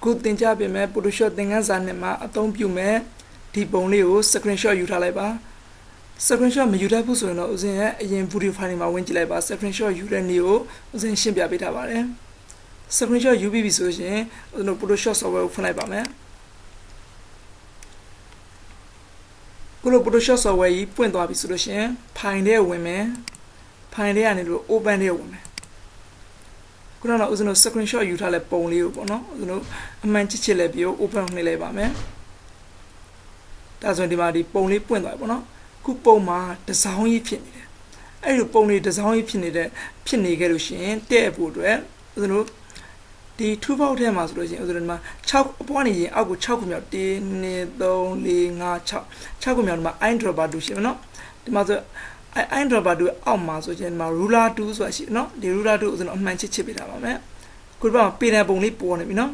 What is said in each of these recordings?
ခုသင်ကြားပေးမယ် Photoshop သင်ခန်းစာနဲ့မှာအသုံးပြုမယ်ဒီပုံလေးကို screenshot ယူထားလိုက်ပါ screenshot မယူတတ်ဘူးဆိုရင်တော့ဦးဇင်းရဲ့အရင် video file မှာဝင်ကြည့်လိုက်ပါ screenshot ယူတဲ့နည်းကိုဦးဇင်းရှင်းပြပေးထားပါတယ် screenshot ယူပြီးပြီဆိုရင်ဦးဇင်းတို့ Photoshop software ကိုဖွင့်လိုက်ပါမယ်ခုလို Photoshop software ကြီးပွင့်သွားပြီဆိုလို့ရှိရင် file ထဲဝင်မယ် file ထဲကနေလို့ open ထဲဝင်မယ်ခုနကဦးဇင်းတို့ screenshot ယူထားတဲ့ပုံလေးကိုပေါ့နော်ဦးဇင်းတို့အမှန်ချစ်လေးပြီး open နှိပ်လိုက်ပါမယ်ဒါဆိုရင်ဒီမှာဒီပုံလေးပွင့်သွားပြီပေါ့နော်ခုပုံမှာဒီဇိုင်းကြီးဖြစ်နေတယ်အဲ့ဒီပုံလေးဒီဇိုင်းကြီးဖြစ်နေခဲ့လို့ရှိရင်တဲ့ဖို့အတွက်ဦးဇင်းတို့ဒီ toolbox ထဲမှာဆိုလို့ရှိရင်ဦးဇင်းတို့ဒီမှာ6အပေါ်နေရင်အောက်ကို6ခုမြောက်1 2 3 4 5 6ခုမြောက်ဒီမှာ eyedropper 2ရှိမယ်နော်ဒီမှာဆိုeyedropper 2အောက်မှာဆိုရင်ဒီမှာ ruler 2ဆိုတာရှိတယ်နော်ဒီ ruler 2ကိုဦးဇင်းတို့အမှန်ချစ်ပေးထားပါမယ်ခုဒီမှာပေတံပုံလေးပေါ်နေပြီနော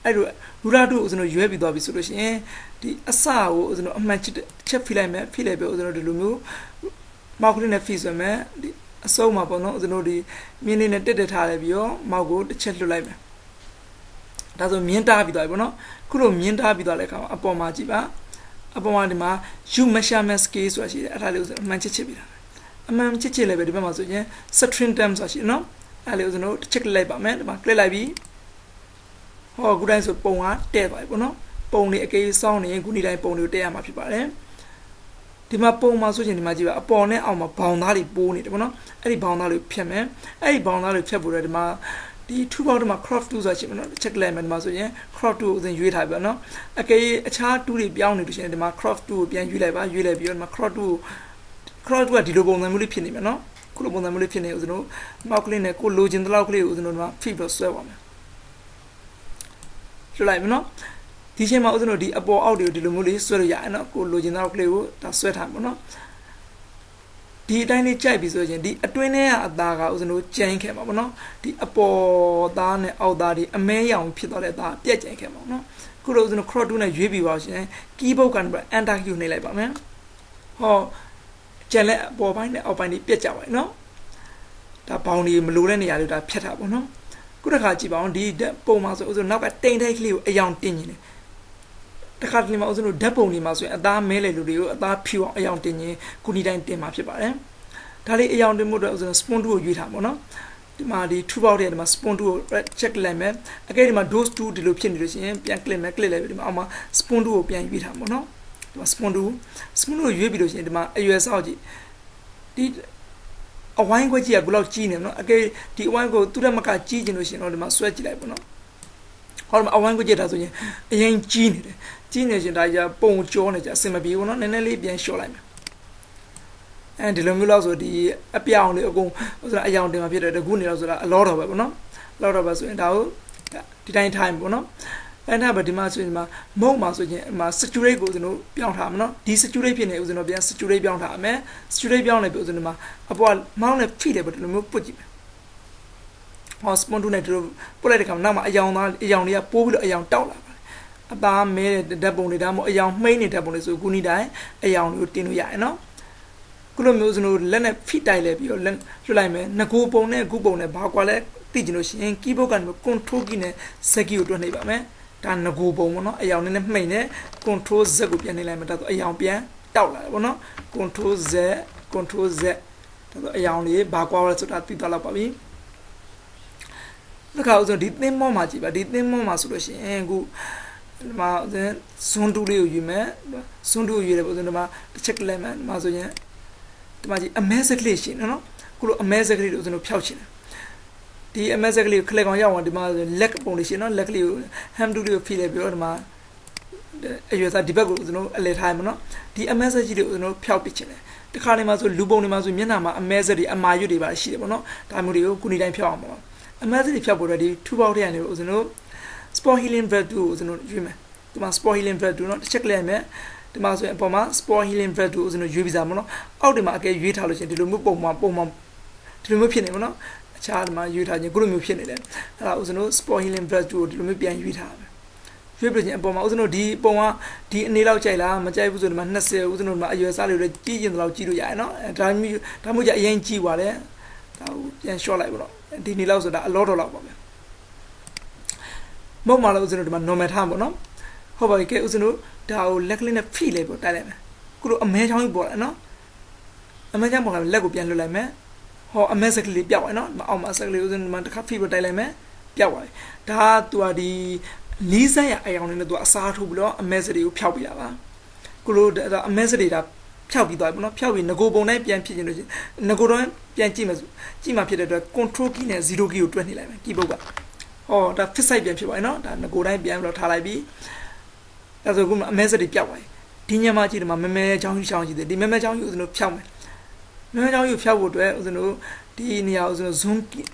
်အဲ့လို ruler 2ကိုဦးဇင်းတို့ရွေးပြီးသွားပြီဆိုလို့ရှိရင်ဒီအစကိုဦးဇင်းတို့အမှန်ချက်ဖိလိုက်မယ်ဖိလိုက်ပြီးဦးဇင်းတို့ဒီလိုမျိုးမောက်ကလေးနဲ့ဖိဆွဲမယ်ဒီအစုံမှာပေါ့နော်ဦးဇင်းတို့ဒီမြင်းလေးနဲ့တက်ထားလိုက်ပြီးတော့မောက်ကိုတစ်ချက်လွတ်လိုက်မယ်ဒါဆိုမြင်းတားပြီးသွားပြီပေါ့နော်ခုလိုမြင်းတားပြီးသွားတဲ့အခါမှာအပေါ်မှာကြည့်ပါအပေါ်မှာဒီမှာ you measurement scale ဆိုတာရှိတယ်အဲ့ဒါလေးဦးဇင်းတို့အမှန်ချစ်ပြီးတာအမှန်ချစ်လည်းပဲဒီဘက်မှာဆိုရင် string term ဆိုတာရှိတယ်နော်အဲ့လေးဦးဇင်းတို့တစ်ချက်လိုက်ပါမယ်ဒီမှာ click လိုက်ပြီးဟောခုတိုင်းဆိုပုံကတဲ့သွားပြီပေါ့နော်ပုံလေးအကေးစောင်းနေရင်ခုနေ့တိုင်းပုံလေးကိုတက်ရမှာဖြစ်ပါတယ်ဒီမှာပုံမှာဆိုရင်ဒီမှာကြည့်ပါအပေါ်နဲ့အောက်မှာဘောင်သားတွေပိုးနေတယ်ပေါ့နော်အဲ့ဒီဘောင်သားလေးဖြတ်မယ်အဲ့ဒီဘောင်သားလေးဖြတ်ဖို့လည်းဒီမှာဒီ toolbox မှာ crop tool ဆိုတာရှိမယ်နော် check လိုက်မယ်ဒီမှာဆိုရင် crop tool ကိုရွေးထားပြီပေါ့နော်အကေးအခြား tool တွေပြောင်းနေလို့ရှိရင်ဒီမှာ crop tool ကိုပြန်ရွေးလိုက်ပါရွေးလိုက်ပြီးတော့ဒီမှာ crop tool ကဒီလိုပုံစံမျိုးလေးဖြစ်နေမယ်နော်ခုလိုပုံစံမျိုးလေးဖြစ်နေဦးဇင်းတို့မောက်ကလေးနဲ့ကိုလိုချင်တဲ့လောက်ကလေးကိုဦးဇင်းတို့က fit လို့ဆွဲပါမယ်လွှတ်လိုက်မယ်နော်ဒီချိန်မှာဦးဇင်းတို့ဒီအပေါ်အောက်တွေကိုဒီလိုမျိုးလေးဆွဲလို့ရတယ်နော်ကိုလိုချင်တဲ့လောက်ကလေးကိုဒါဆွဲထားမှာနော်ဒီအတိုင်းလေးကြိုက်ပြီဆိုရင်ဒီအတွင်းထဲကအသားကဦးဇင်းတို့ကျန်းခဲ့မှာပေါ့နော်ဒီအပေါ်သားနဲ့အောက်သားဒီအမဲရောင်ဖြစ်သွားတဲ့အသားပြက်ကျန်းခဲ့မှာနော်ခုလိုဦးဇင်းတို့ crop tool နဲ့ရွေးပြီးပါရှင် keyboard ကနေ enter key နှိပ်လိုက်ပါမယ်ဟောကျန်လက်အပေါ်ပိုင်းနဲ့အောက်ပိုင်းတွေပြက်ကြပါနော်ဒါဘောင်တွေမလိုတဲ့နေရာတွေဒါဖြတ်တာပေါ့နော်ခုတစ်ခါကြည့်ပါအောင်ဒီပုံမှာဆိုဦးဇင်းနောက်ကတိမ်ထိုက်ကလေးကိုအယောင်တင်းနေတယ်တခါတလေမှာဦးဇင်းတို့ဓာတ်ပုံတွေမှာဆိုရင်အသားမဲလေလူတွေကိုအသားဖြူအောင်အယောင်တင်းရင်ခုဒီတိုင်းတင်းမှာဖြစ်ပါတယ်ဒါလေးအယောင်တင်းမှုတော့ဦးဇင်း spoon tool ကိုရွေးထားပါတော့ဒီမှာဒီ toolbox ထဲမှာ spoon tool ကို check လိုက်မယ်အကဲဒီမှာ dose tool ဒီလိုဖြစ်နေလို့ရှိရင်ပြန် click မယ် click လိုက်ပြီးဒီမှာအောက်မှာ spoon tool ကိုပြန်ရွေးထားပါတော့ဒီမှာ spoon tool ကိုရွေးပြီးလို့ရှိရင်ဒီမှာအရွယ်ဆောက်ကြည့်ဒီအဝိုင်းခွက်ကြီးကဘယ်လောက်ကြီးနေမနော်အကဲဒီအဝိုင်းကိုသူ့တက်မကကြီးကျင်လို့ရှိရင်တော့ဒီမှာဆွဲကြည့်လိုက်ပေါ့နော်ဟောဒီမှာအဝိုင်းခွက်ကြီးဒါဆိုရင်အရင်ကြီးနေတယ်ကြီးနေရှင်ဒါကြီးပုံကြောနေကြအစင်မပြေဘူးနော်နည်းနည်းလေးပြန်လျှော့လိုက်မယ်အဲဒီလိုမျိုးလောက်ဆိုဒီအပြောင်လေးအကုန်ဆိုတာအယောင်တင်မှာဖြစ်တယ်တကူနေတော့ဆိုတာအလောတော်ပဲပေါ့နော်အလောတော်ပဲဆိုရင်ဒါကိုဒီတိုင်းထိုင်ပေါ့နော်အဲ့ဒါပဲဒီမှာဆိုရင်ဒီမှာမုံမှာဆိုရင်ဒီမှာ saturate ကိုဦးဇင်းတို့ပြောင်းထားမှာနော်ဒီ saturate ဖြစ်နေဦးဇင်းတို့ပြန် saturate ပြောင်းထားမယ် saturate ပြောင်းလိုက်ပြီဦးဇင်းတို့မှာအပေါ်မောင်းနဲ့ဖိတယ်ပေါ့ဒီလိုမျိုးပုတ်ကြည့်မယ်ဟော spoon tool နဲ့ဒီလိုပုတ်လိုက်တဲ့ခါနောက်မှာအယောင်လေးကပိုးပြီးတော့အယောင်တောက်လာပါတယ်အသားမဲတဲ့ဓာတ်ပုံတွေဒါမှမဟုတ်အယောင်မှိန်းနေတဲ့ဓာတ်ပုံတွေဆိုခုနေ့တိုင်းအယောင်လေးကိုတင်လို့ရတယ်နော်ခုလိုမျိုးဦးဇင်းတို့လက်နဲ့ဖိတိုက်လဲပြီးတော့လက်လွှတ်လိုက်မယ်ငကိုပုံနဲ့ခုပုံနဲ့ဘာကွာလဲသိချင်လို့ရှိရင် keyboard ကနေ control key နဲ့ z key ကိုတွန်းနှိပ်ပါမယ်ဒါငကိုပုံပေါ့နော်အယောင်နဲ့မှိန်နဲ့ control z ကိုပြန်နှိပ်လိုက်မယ်ဒါဆိုအယောင်ပြန်တောက်လာတယ်ပေါ့နော် control z ဒါဆိုအယောင်လေးဘာကွာလဲဆိုတာသိသွားလောက်ပါပြီဒီခါဦးဆုံးဒီသင်းမောမှာကြည့်ပါဒီသင်းမောမှာဆိုလို့ရှိရင်အခုဒီမှာဇွန်တူလေးကိုယူမယ်ဇွန်တူကိုယူတယ်ပေါ့ဒီမှာတစ်ချက်လိုက်မယ်ဒီမှာဆိုရင်ဒီမှာကြည့်အမဲစကလေးရှိနော်ခုလိုအမဲစကလေးကိုဦးဆုံးဖြောက်ချင်တယ်ဒီအမဲစကလေးကိုခလက်ကောင်ရောက်အောင်ဒီမှာလက်ပုံလေးရှိနော်လက်ကလေးကို ham တူလေးကိုဖိလိုက်ပြီးတော့ဒီမှာအရွယ်စားဒီဘက်ကိုဦးဆုံးအလဲထားရမယ်နော်ဒီအမဲစကြီးလေးကိုဦးဆုံးဖြောက်ပစ်ချင်တယ်တခါနေမှာဆိုလူပုံတွေမှာဆိုမျက်နှာမှာအမဲစတွေအမာရွတ်တွေပါရှိတယ်ပေါ့နော်ဒါမျိုးတွေကိုခုနေတိုင်းဖြောက်အောင်ပါအမဲစတွေဖြောက်ဖို့တော့ဒီ toolbox ထဲကနေဦးဆုံးspot healing value ကိုဦးဆုံးရွေးမယ်ဒီမှာ spot healing value နော်တစ်ချက်လိုက်မယ်ဒီမှာဆိုရင်အပေါ်မှာ spot healing value ကိုဦးဆုံးရွေးပြီးသားမနော်အောက်ဒီမှာအကဲရွေးထားလို့ရှိရင်ဒီလိုမျိုးပုံမှာဒီလိုမျိုးဖြစ်နေမနော်အခြားဒီမှာရွေးထားခြင်းခုလိုမျိုးဖြစ်နေတယ်အဲ့ဒါဦးဇင်းတို့ spot healing value ကိုဒီလိုမျိုးပြန်ရွေးထားမယ်ရွေးပြခြင်းအပေါ်မှာဦးဇင်းတို့ဒီပုံကဒီအနေလောက်ကြိုက်လားမကြိုက်ဘူးဆိုဒီမှာ20ဦးဇင်းတို့ဒီမှာအရွယ်စားလေးတွေကြီးကျင်တဲ့လောက်ကြီးလို့ရတယ်နော်ဒါမျိုးကြအရင်ကြီးပါတယ်ဒါကိုပြန် short လိုက်ပါတော့ဒီနေလောက်ဆိုတာအလောတော်လောက်ပါပဲ ဒီ မဟုတ်မှလည်းဦးဇင်းတို့ဒီမှာ normal ထားပါတော့ဟုတ်ပါပြီကဲဦးဇင်းတို့ဒါကိုလက်ကလေးနဲ့ဖိလိုက်ပေါ့တိုက်လိုက်မယ်ခုလိုအမဲချောင်းကြီးပေါ်လာနော်အမဲချောင်းပေါ်လာလက်ကိုပြန်လွှတ်လိုက်မယ်ဟောအမဲစက်ကလေးပြောက်သွားနော်အောက်မှာစက်ကလေးဦးဇင်းတို့မှာတစ်ခါဖိဖို့တိုက်လိုက်မယ်ပြောက်သွားပြီဒါကသူကဒီနီးစက်ရအယောင်လေးနဲ့သူကအစားထိုးပြီးတော့အမဲစက်တွေကိုဖျောက်ပြတာပါခုလိုအမဲစက်တွေဒါဖျောက်ပြီးသွားပြီပေါ့နော်ဖျောက်ပြီးငကိုပုံတိုင်းပြန်ဖြစ်ခြင်းလို့ရှိရင်ငကိုတော့ပြန်ကြည့်မှဖြစ်တဲ့အတွက် control key နဲ့0 key ကိုတွက်နေလိုက်မယ် keyboard ကဟောဒါ fix site ပြန်ဖြစ်သွားပြီနော်ဒါငကိုတိုင်းပြန်ပြီးတော့ထားလိုက်ပြီးဒါဆိုခုအမဲစက်တွေပြောက်သွားပြီဒီညမှာကြည့်တယ်မှာမဲမဲချောင်းကြီးချောင်းကြီးတယ်ဒီမဲမဲချောင်းကြီးဦးဇင်းတို့ဖျောက်မယ်မဲမဲချောင်းကြီးကိုဖျောက်ဖို့အတွက်ဦးဇင်းတို့ဒီနေရာဦးဇင်းတို့ zoom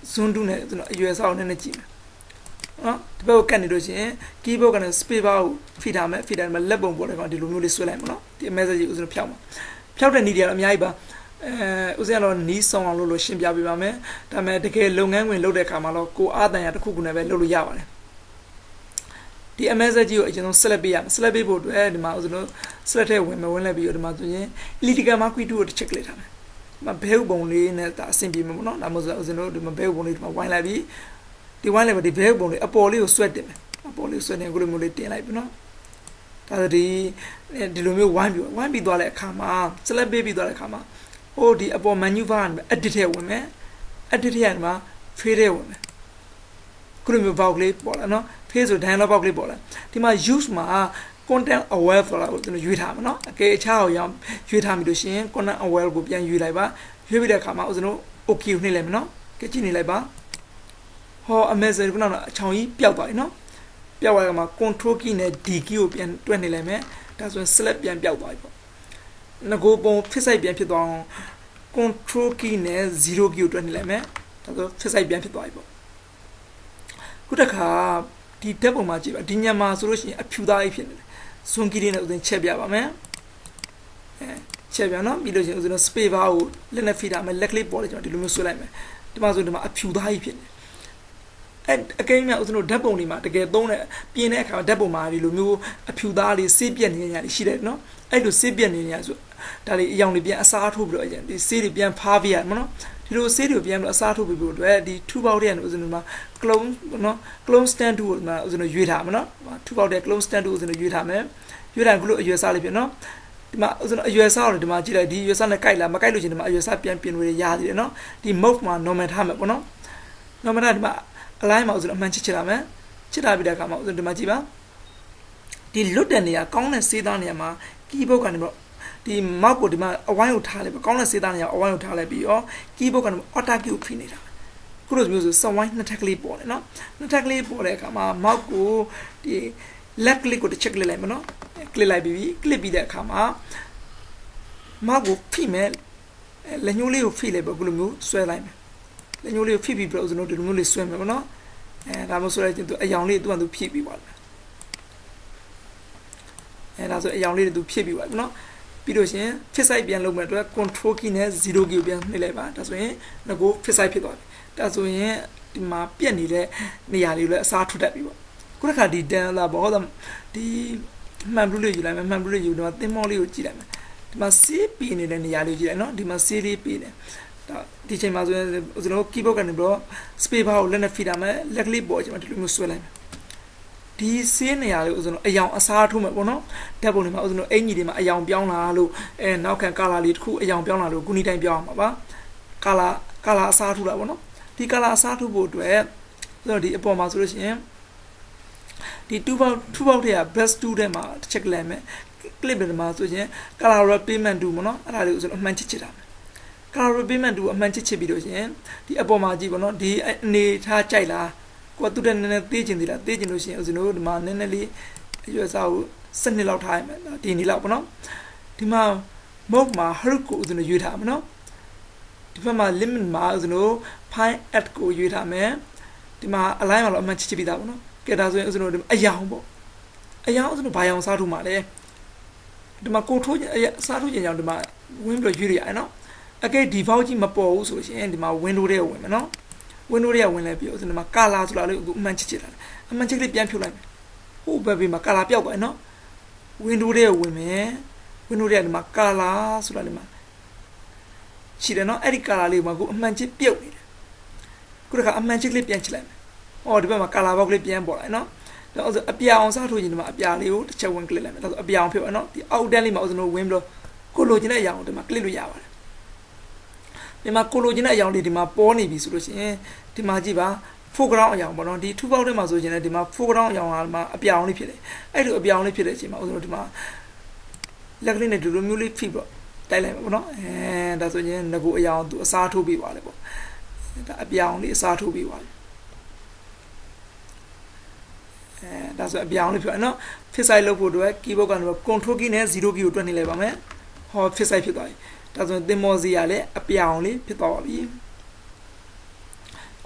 2နဲ့ဦးဇင်းတို့အရွယ်စောင်းနဲ့ကြည့်မယ်နော်ဒီဘက်ကကတ်နေလို့ရှိရင် keyboard ကနေ space bar ကိုဖိထားမယ်ဖိထားမယ်လက်ပုံပေါ်တယ်ကောင်ဒီလိုမျိုးလေးဆွဲလိုက်မှာနော်ဒီ message ကြီးဦးဇင်းတို့ဖျောက်မှာဖျောက်တဲ့နည်းတွေကတော့အများကြီးပါဦးဇင်းကတော့နီးဆောင်အောင်လို့ရှင်းပြပေးပါမယ်ဒါပေမဲ့တကယ်လုပ်ငန်းဝင်လုပ်တဲ့အခါမှာတော့ကိုအားတန်ရတစ်ခုခုနဲ့ပဲလုပ်လို့ရပါတယ်ဒီ message ကြီးကိုအရင်ဆုံး select ပေးရမယ် select ပေးဖို့အတွက်ဒီမှာဦးဇင်းတို့ select ထဲဝင်လိုက်ပြီးတော့ဒီမှာဆိုရင် elliptical marquee 2ကိုတစ်ချက် click ထားမယ်ဒီမှာဘဲဥပုံလေးနဲ့ဒါအဆင်ပြေမှာပေါ့နော်ဒါမှမဟုတ်ဦးဇင်းတို့ဒီမှာဘဲဥပုံလေးဒီမှာဝိုင်းလိုက်ပြီးဒီဝိုင်းလိုက်ပြီးဒီဘဲဥပုံလေးအပေါ်လေးကိုဆွဲတင်မယ်အပေါ်လေးဆွဲနေကိုလိုမျိုးလေးတင်လိုက်ပြီနော်ဒါဆိုဒီလိုမျိုးဝိုင်းပြီးသွားတဲ့အခါမှာ select ပေးပြီးသွားတဲ့အခါမှာဟိုဒီအပေါ် menu bar ကနေ edit ထဲဝင်မယ် edit ထဲကနေမှာ fade ထဲဝင်မယ်ခုလိုမျိုး box လေးပေါ်လာနော် fade ဆို dialog box လေးပေါ်လာဒီမှာ use မှာ content aware ဆိုတာကိုကျွန်တော်ရွေးထားမှာနော်အကယ်အခြားအောင်ရွေးထားမိလို့ရှိရင် content aware ကိုပြန်ရွေးလိုက်ပါရွေးပြီးတဲ့အခါမှာကျွန်တော် okay ကိုနှိပ်လိုက်မယ်နော်ကြည့်နေလိုက်ပါဟော message ခုနကအချောင်ကြီးပျောက်သွားပြီနော်ပျောက်သွားတဲ့အခါမှာ control key နဲ့ d key ကိုပြန်တွက်နေလိုက်မယ်ဒါဆိုရင် select ပြန်ပျောက်သွားပြီပေါ့ငကိုပုံ fit site ပြန်ဖြစ်သွားအောင် control key နဲ့0 key ကိုတွက်နေလိုက်မယ်ဒါဆို fit site ပြန်ဖြစ်သွားပြီပေါ့ခုတစ်ခါဒီဓာတ်ပုံမှာကြည့်ပါဒီညမှာဆိုလို့ရှိရင်အဖြူသားကြီးဖြစ်နေတယ် zoom key နဲ့ဥစဉ်ချက်ပြပါမယ်ချက်ပြနော်ပြီးလို့ရှိရင်ဥစဉ် space bar ကိုလက်နဲ့ဖိထားမယ်လက်ကလေးပေါ်တယ်ကျွန်တော်ဒီလိုမျိုးဆွဲလိုက်မယ်ဒီမှာဆိုဒီမှာအဖြူသားကြီးဖြစ်နေအကိန်းများဦးဇင်းတို့ဓာတ်ပုံတွေမှာတကယ်သုံးတဲ့ပြင်တဲ့အခါဓာတ်ပုံမှာဒီလိုမျိုးအဖြူသားလေးဆေးပြက်နေတဲ့ညာလေးရှိတယ်နော်အဲ့လိုဆေးပြက်နေတဲ့ညာဆိုဒါလေးအယောင်လေးပြန်အစားထိုးပြီးတော့ဒီဆေးတွေပြန်ဖားပြရမှာနော်ဒီလိုဆေးတွေပြန်ပြီးအစားထိုးပြီးဖို့အတွက်ဒီထူပေါက်တဲ့ဦးဇင်းတို့မှာ clone နော် clone stand tool မှာဦးဇင်းတို့ရွေးထားမှာနော်ထူပေါက်တဲ့ clone stand tool ဦးဇင်းတို့ရွေးထားမယ်ရွေးထားခုလိုအရွယ်စားလေးဖြစ်နော်ဒီမှာဦးဇင်းတို့အရွယ်စားကိုဒီမှာကြည့်လိုက်ဒီအရွယ်စားနဲ့ကြိုက်လားမကြိုက်လို့ချင်းဒီမှာအရွယ်စားပြန်ပြင်လို့ရသေးတယ်နော်ဒီ mode မှာ normal ထားမယ်ပေါ့နော် normal ထားဒီမှာအလိုင်းမှာဦးဇင်းအမှန်ချစ်လာမယ်ချစ်လာပြီးတဲ့အခါမှာဦးဇင်းဒီမှာကြည့်ပါဒီလွတ်တဲ့နေရာကောင်းတဲ့စေးသားနေရာမှာ keyboard ကနေပြီးတော့ဒီ mouse ကိုဒီမှာအဝိုင်းကိုထားလိုက်ပဲကောင်းတဲ့စေးသားနေရာအဝိုင်းကိုထားလိုက်ပြီးတော့ keyboard ကနေ auto key ကိုဖိနေတာခုလိုမျိုးဆိုစဝိုင်းနှစ်ထပ်ကလေးပေါ်တယ်နော်နှစ်ထပ်ကလေးပေါ်တဲ့အခါမှာ mouse ကိုဒီ left click ကိုတစ်ချက် click လိုက်မယ်နော် click လိုက်ပြီး click ပြီးတဲ့အခါမှာ mouse ကိုဖိမယ်လက်ညှိုးလေးကိုဖိလိုက်ပဲခုလိုမျိုးဆွဲလိုက်မယ်လက်ညှိုးလေးကိုဖိပြီးပြီးတော့ကျွန်တော်ဒီလိုမျိုးလေးဆွဲမယ်ပေါ့နော်ဒါမှမဟုတ်ဆိုလိုက်ရင်သူအယောင်လေးသူ့အတူဖြည့်ပြီးပါလားဒါဆိုအယောင်လေးတွေသူဖြည့်ပြီးပါပြီနော်ပြီးလို့ရှင် fit site ပြန်လုပ်မယ်အတွက် control key နဲ့0 key ကိုပြန်နှိပ်လိုက်ပါဒါဆိုရင်ငကို fit site ဖြစ်သွားပြီဒါဆိုရင်ဒီမှာပြက်နေတဲ့နေရာလေးကိုလည်းအစားထွက်တတ်ပြီပေါ့ခုတစ်ခါဒီ dan လာပေါ့ဟုတ်တယ်ဒီမှန်ဘလူးလေးယူလိုက်မယ်မှန်ဘလူးလေးယူဒီမှာသင်းမောလေးကိုကြည့်လိုက်မယ်ဒီမှာ save ပြီးနေတဲ့နေရာလေးကိုကြည့်လိုက်နော်ဒီမှာ save လေးပြီးနေဒါဒီချိန်မှာဆိုရင်ကျွန်တော် keyboard ကနေပြီးတော့ space bar ကိုလက်နဲ့ဖိထားမယ်လက်ကလေးပေါ်ချိန်မှာဒီလိုမျိုးဆွဲလိုက်မယ်ဒီဆေးနေရာလေးကိုကျွန်တော်အယောင်အစားထိုးမယ်ပေါ့နော်ဓာတ်ပုံတွေမှာကျွန်တော်အင်ကြီးတွေမှာအယောင်ပြောင်းလာလို့နောက်ခံ color လေးတစ်ခုအယောင်ပြောင်းလာလို့ကုနီတိုင်းပြောင်းအောင်ပါ color အစားထိုးတာပေါ့နော်ဒီ color အစားထိုးဖို့အတွက်ကျွန်တော်ဒီအပေါ်မှာဆိုလို့ရှိရင်ဒီ2 box ထဲက best 2ထဲမှာတစ်ချက်လိုက်မယ် clip တွေမှာဆိုရင် color repayment 2ပေါ့နော်အဲ့ဒါလေးကိုကျွန်တော်အမှန်ချစ်တာcolor repayment 2ကိုအမှန်ချစ်ပြီးလို့ရှိရင်ဒီအပေါ်မှာကြည့်ပေါ့နော်ဒီအနေထားကြိုက်လားကိုသူတည်းနည်းနည်းသေးချင်သေးလားသေးချင်လို့ရှိရင်ဦးဇင်းတို့ဒီမှာနည်းနည်းလေးအရွယ်စားကို7နှစ်လောက်ထားရမယ်ဒီနေ့လောက်ပေါ့နော်ဒီမှာ mode မှာ hurt ကိုဦးဇင်းတို့ရွေးထားမှာနော်ဒီဘက်မှာ limit မှာဦးဇင်းတို့ fine add ကိုရွေးထားမယ်ဒီမှာ align မှာတော့အမှန်ချစ်ပြီးသားပေါ့နော်ကဲဒါဆိုရင်ဦးဇင်းတို့ဒီအယောင်ပေါ့အယောင်ဦးဇင်းတို့ဘာယောင်စားထိုးမှာလဲဒီမှာကိုထိုးစားထိုးကြအောင်ဒီမှာ win ပြီးရွေးရအောင်နော်အကဲ default ကြီးမပေါ်ဘူးဆိုရင်ဒီမှာ window ထဲဝင်မယ်နော် window ထဲဝင်လိုက်ပြီးဦးဇင်းဒီမှာ color ဆိုတာလေးကိုအမှန်ချစ်တာအမှန်ချစ်လေးပြန်ဖြုတ်လိုက်မယ်ဟိုဘက်ပြီးမှာ color ပျောက်သွားတယ်နော် window ထဲဝင်မယ် window ထဲဒီမှာ color ဆိုတာလေးမှာရှိတယ်နော်အဲ့ဒီ color လေးမှာကိုအမှန်ချစ်ပြုတ်နေတယ်ခုတခါအမှန်ချစ်လေးပြန်ချစ်လိုက်မယ်ဟောဒီဘက်မှာ color box လေးပြန်ပေါ်လာနော် ဒါဆိုအပြာအောင်စားထိုးခြင်းဒီမှာအပြာလေးကိုတစ်ချက်ဝင် click လိုက်မယ်ဒါဆိုအပြာအောင်ဖြစ်ပါနော်ဒီအောက်တန်းလေးမှာဥစဉ်လို့ဝင်ပြီးတော့ကိုလိုချင်တဲ့အရာကိုဒီမှာ click လို့ရပါတယ်ဒီမှာကိုလိုချင်တဲ့အရာလေးဒီမှာပေါ်နေပြီဆိုလို့ရှိရင်ဒီမှာကြည့်ပါ foreground အရာပေါ့နော်ဒီထူပေါက်ထဲမှာဆိုရင်လည်းဒီမှာ foreground အရာကမှာအပြာအောင်လေးဖြစ်တယ်အဲ့လိုအပြာအောင်လေးဖြစ်တဲ့အချိန်မှာဥစဉ်လို့ဒီမှာလက်ကလေးနဲ့ဒီလိုမျိုးလေးဖိပြီးတော့တိုက်လိုက်ပါပေါ့နော်ဒါဆိုရင်ငကိုအရာအောင်သူအစားထိုးပေးပါလေပေါ့ဒါအပြာအောင်လေးအစားထိုးပေးပါလေဒါဆိုအပြာအောင်လေးဖြစ်နော် fit size လုပ်ဖို့အတွက် keyboard ကနေ control key နဲ့0 key ကိုတွက်နေလိုက်ပါမယ်ဟော fit size ဖြစ်သွားပြီဒါဆိုရင်သင်မောစီရလည်းအပြာအောင်လေးဖြစ်သွားပါပြီ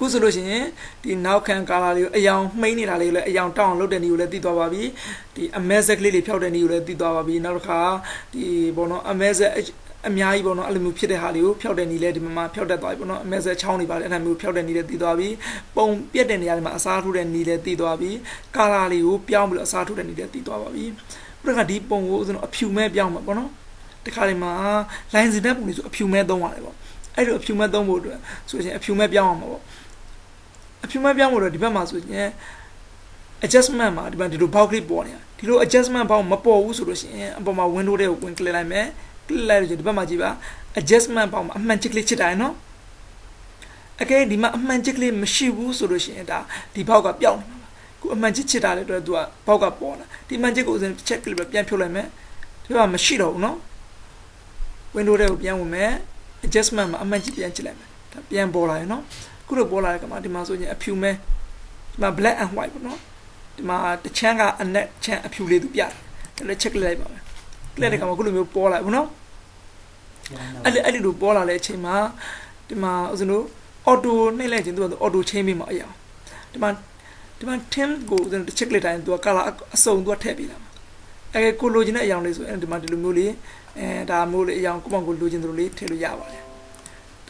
ခုဆိုလို့ရှိရင်ဒီနောက်ခံကာလာလေးကိုအယောင်မှိန်းနေတာလေးကိုလည်းအယောင်တောင်းအောင်လုပ်တဲ့နည်းကိုလည်းသိသွားပါပြီဒီအမဲဆက်ကလေးတွေဖြောက်တဲ့နည်းကိုလည်းသိသွားပါပြီနောက်တစ်ခါဒီဘောနော်အမဲဆက်အများကြီးပေါ့နော်အဲ့လိုမျိုးဖြစ်တဲ့ဟာလေးကိုဖြောက်တဲ့နည်းလဲဒီမှာဖြောက်တတ်သွားပြီပေါ့နော်အမဲဆက်ချောင်းနေပါလေအဲ့ဒါမျိုးဖြောက်တဲ့နည်းလဲသိသွားပြီပုံပြက်တဲ့နေရာတွေမှာအစားထိုးတဲ့နည်းလဲသိသွားပြီကာလာလေးကိုပြောင်းပြီးတော့အစားထိုးတဲ့နည်းလဲသိသွားပါပြီပြီးတော့ဒီပုံကိုဥစဉ်အဖြူမဲပြောင်းမှာပေါ့နော်တခါလေးမှာ line စင်တဲ့ပုံလေးဆိုအဖြူမဲသုံးရတယ်ပေါ့အဲ့လိုအဖြူမဲသုံးဖို့အတွက်ဆိုရင်အဖြူမဲပြောင်းအောင်ပါပေါ့အဖြူမဲပြောင်းဖို့တော့ဒီဘက်မှာဆိုရင် adjustment မှာဒီမှာဒီလို box လေးပေါ်နေတာဒီလို adjustment box မပေါ်ဘူးဆိုလို့ရှိရင်အပေါ်မှာ window တွေကိုဝင် click လိုက်မယ် click လိုက်လို့ဒီဘက်မှာကြည့်ပါ adjustment box မှာအမှန်ချစ်ကလေးချစ်တာရယ်နော်အကဲဒီမှာအမှန်ချစ်ကလေးမရှိဘူးဆိုလို့ရှိရင်ဒါဒီ box ကပြောင်းနေမှာခုအမှန်ချစ်ချစ်တာလေတော့သူက box ကပေါ်လာဒီမှန်ချစ်ကိုဥစဉ် check click ပဲပြန်ဖြုတ်လိုက်မယ်ဒီမှာမရှိတော့ဘူးနော် window တွေကိုပြန်ဝင်မယ် adjustment မှာအမှန်ချစ်ပြန်ချစ်လိုက်မယ်ဒါပြန်ပေါ်လာရယ်နော်ခုလိုပေါ်လာတဲ့ကမှာဒီမှာဆိုရင်အဖြူမဲဒီမှာ black and white ပေါ့နော်ဒီမှာတစ်ချမ်းကအနက်ချမ်းအဖြူလေးသူပြတယ်ဒါလည်း check လိုက်ပါမယ် click တဲ့ကမှာခုလိုမျိုးပေါ်လာဘူးနော်အဲ့ဒီလိုပေါ်လာတဲ့အချိန်မှာဒီမှာဥစဉ်လို့ auto နှိပ်လိုက်ခြင်းသူက auto change ပြီးမှအရာဒီမှာ tint ကိုဥစဉ်တစ် check လိုက်တိုင်းသူက color အစုံသူကထည့်ပေးလာမှာကိုလိုချင်တဲ့အရာလေးဆိုရင်ဒီမှာဒီလိုမျိုးလေးဒါမျိုးလေးအရာကိုပေါ့ကိုလိုချင်သလိုလေးထည့်လို့ရပါတယ်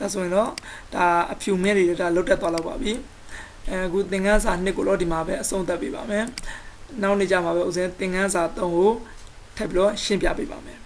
ဒါဆိုရင်တော့ဒါအဖြူမဲတွေဒါလုတ်တက်သွားတော့ပါပြီအခုသင်ခန်းစာ2ကိုတော့ဒီမှာပဲအဆုံးသတ်ပေးပါမယ်နောက်နေ့ကျမှာပဲဥစဉ်သင်ခန်းစာ3ကိုထပ်ပြီးတော့ရှင်းပြပေးပါမယ်